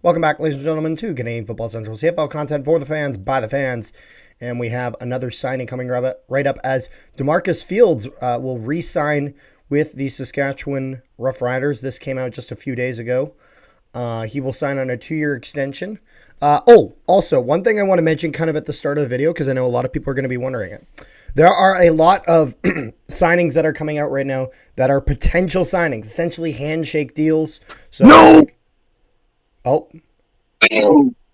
Welcome back, ladies and gentlemen, to Canadian Football Central CFL content for the fans, by the fans. And we have another signing coming right up as DaMarcus Fields will re-sign with the Saskatchewan Roughriders. This came out just a few days ago. He will sign on a 2-year extension. Also, one thing I want to mention kind of at the start of the video, because I know a lot of people are going to be wondering it. There are a lot of signings that are coming out right now that are potential signings, essentially handshake deals. So, no! Oh.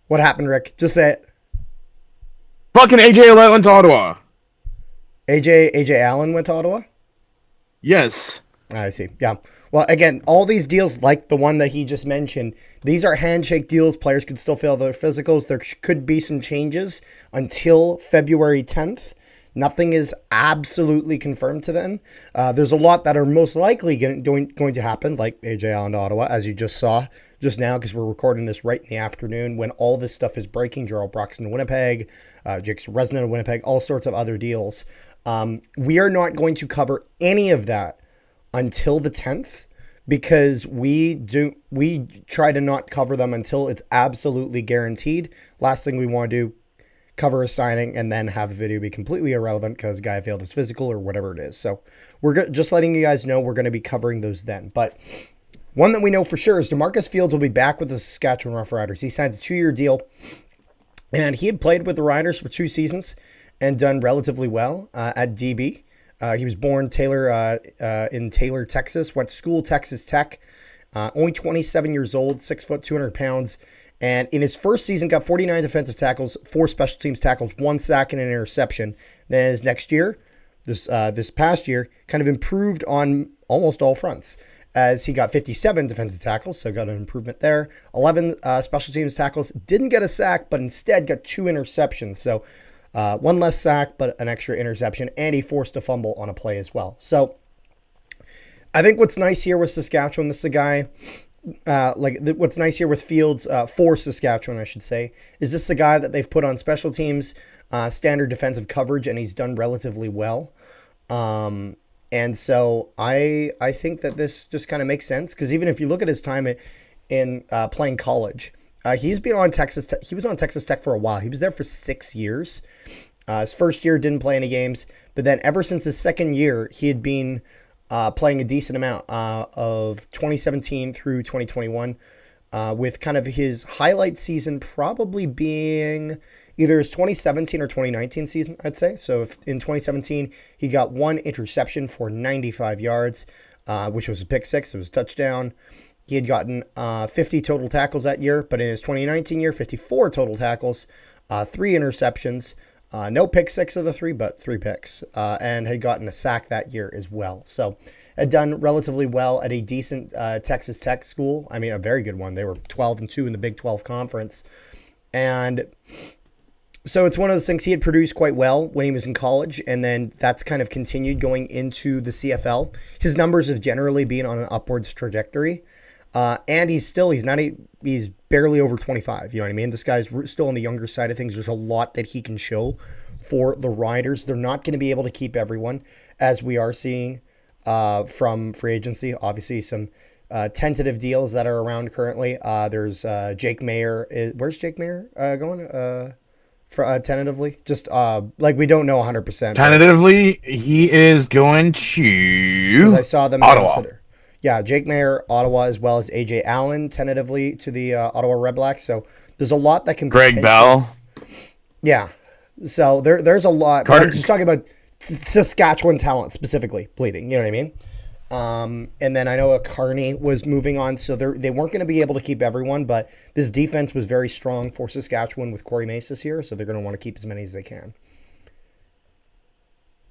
What happened, Rick? Just say it. Fucking AJ Allen went to Ottawa. AJ Allen went to Ottawa? Yes. I see. Yeah. Well, again, all these deals, like the one that he just mentioned, these are handshake deals. Players can still fail their physicals. There could be some changes until February 10th. Nothing is absolutely confirmed to then. There's a lot that are most likely going to happen, like AJ Allen to Ottawa, as you just saw just now, because we're recording this right in the afternoon when all this stuff is breaking. Gerald Broxton to Winnipeg, Jake's Resnick to Winnipeg, all sorts of other deals. We are not going to cover any of that until the 10th, because we try to not cover them until it's absolutely guaranteed. Last thing we want to do, cover a signing and then have the video be completely irrelevant because a guy failed his physical or whatever it is. So we're just letting you guys know we're going to be covering those then. But one that we know for sure is DaMarcus Fields will be back with the Saskatchewan Roughriders. He signs a 2-year deal, and he had played with the Riders for 2 seasons and done relatively well at DB. He was born in Taylor, Texas, went to school, Texas Tech, only 27 years old, 6 foot, 200 pounds. And in his first season, got 49 defensive tackles, 4 special teams tackles, 1 sack, and an interception. Then his next year, this past year, kind of improved on almost all fronts, as he got 57 defensive tackles, so got an improvement there. 11 special teams tackles, didn't get a sack, but instead got 2 interceptions. So 1 less sack, but an extra interception, and he forced a fumble on a play as well. So I think what's nice here with Saskatchewan, this is a guy... what's nice here with Fields for Saskatchewan, I should say, is this a guy that they've put on special teams, standard defensive coverage, and he's done relatively well. And so I think that this just kind of makes sense, because even if you look at his time in playing college, he's been on Texas Tech. He was on Texas Tech for a while. He was there for 6 years. His first year didn't play any games, but then ever since his second year, he had been playing a decent amount of 2017 through 2021, with kind of his highlight season probably being either his 2017 or 2019 season, I'd say. So if in 2017, he got 1 interception for 95 yards, which was a pick 6. It was a touchdown. He had gotten 50 total tackles that year, but in his 2019 year, 54 total tackles, 3 interceptions, no pick 6 of the 3, but 3 picks, and had gotten a sack that year as well. So had done relatively well at a decent Texas Tech school. I mean, a very good one. They were 12-2 in the Big 12 conference. And so it's one of those things. He had produced quite well when he was in college, and then that's kind of continued going into the CFL. His numbers have generally been on an upwards trajectory. And he's barely over 25. You know what I mean? This guy's still on the younger side of things. There's a lot that he can show for the Riders. They're not going to be able to keep everyone, as we are seeing from free agency. Obviously, some tentative deals that are around currently. There's Jake Mayer. Where's Jake Mayer going? Tentatively, just we don't know 100%. Tentatively, he is going to, because I saw them Ottawa. announce it. Yeah, Jake Mayer, Ottawa, as well as AJ Allen, tentatively to the Ottawa Redblacks. So there's a lot that can. Greg Bell. Yeah, so there's a lot. But I'm just talking about Saskatchewan talent specifically bleeding. You know what I mean? And then I know Carney was moving on, so they weren't going to be able to keep everyone. But this defense was very strong for Saskatchewan with Corey Mace this year, so they're going to want to keep as many as they can.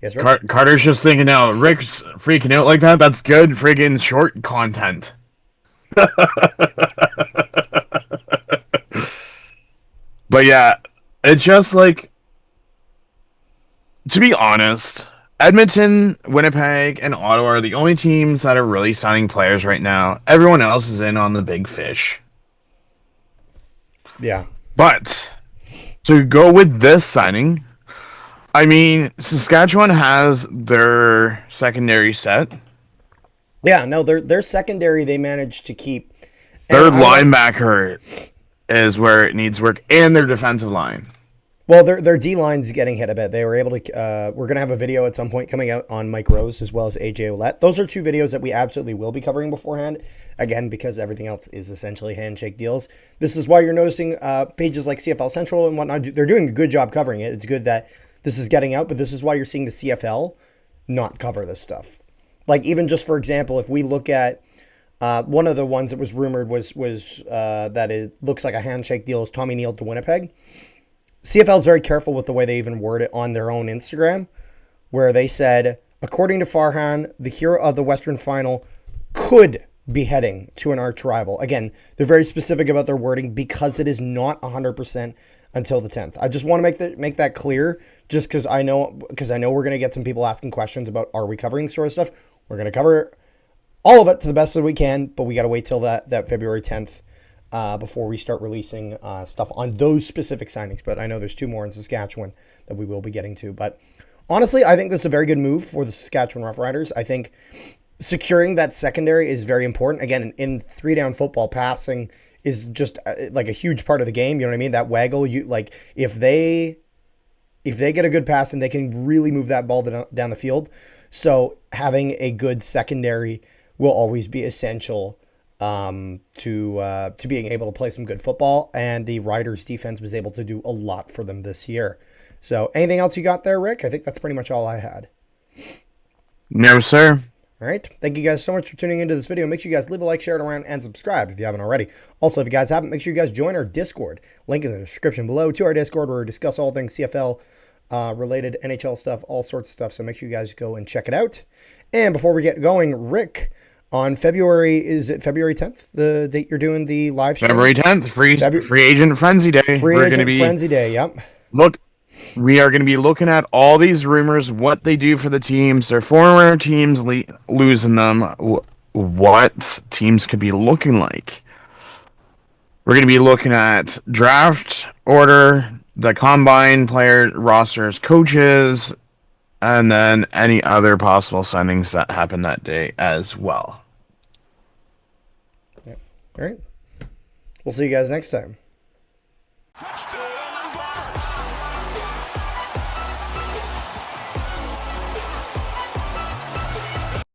Yes, Rick? Carter's just thinking now, Rick's freaking out like that. That's good freaking short content. But yeah, it's just like, to be honest, Edmonton, Winnipeg, and Ottawa are the only teams that are really signing players right now. Everyone else is in on the big fish. Yeah. But to go with this signing, I mean, Saskatchewan has their secondary set. Yeah, no, their secondary they managed to keep, and Their I don't know. linebacker is where it needs work, and their defensive line. Well, their D line's getting hit a bit. They were able to. We're gonna have a video at some point coming out on Mike Rose as well as AJ Ouellette. Those are two videos that we absolutely will be covering beforehand. Again, because everything else is essentially handshake deals. This is why you're noticing pages like CFL Central and whatnot. They're doing a good job covering it. It's good that this is getting out, but this is why you're seeing the CFL not cover this stuff. Like even just for example, if we look at one of the ones that was rumored was that it looks like a handshake deal is Tommy Neal to Winnipeg. CFL is very careful with the way they even word it on their own Instagram, where they said, according to Farhan, the hero of the Western Final could be heading to an arch rival. Again, they're very specific about their wording because it is not 100% until the 10th. I just want to make that clear, just because I know we're going to get some people asking questions about are we covering this sort of stuff. We're going to cover all of it to the best that we can, but we got to wait till that February 10th. Before we start releasing stuff on those specific signings. But I know there's two more in Saskatchewan that we will be getting to. But honestly, I think this is a very good move for the Saskatchewan Roughriders. I think securing that secondary is very important. Again, in 3-down football, passing is just like a huge part of the game. You know what I mean? That waggle, if they get a good pass and they can really move that ball down the field. So having a good secondary will always be essential to being able to play some good football, and the Riders defense was able to do a lot for them this year. So anything else you got there, Rick? I think that's pretty much all I had. No, sir. All right. Thank you guys so much for tuning into this video. Make sure you guys leave a like, share it around, and subscribe if you haven't already. Also, if you guys haven't, make sure you guys join our Discord. Link in the description below to our Discord where we discuss all things CFL related, NHL stuff, all sorts of stuff. So make sure you guys go and check it out. And before we get going, Rick, on is it February 10th, the date you're doing the live stream? February 10th, free agent frenzy day. Frenzy day, yep. We are going to be looking at all these rumors, what they do for the teams, their former teams losing them, what teams could be looking like. We're going to be looking at draft order, the combine player rosters, coaches, and then any other possible signings that happen that day as well. All right. We'll see you guys next time.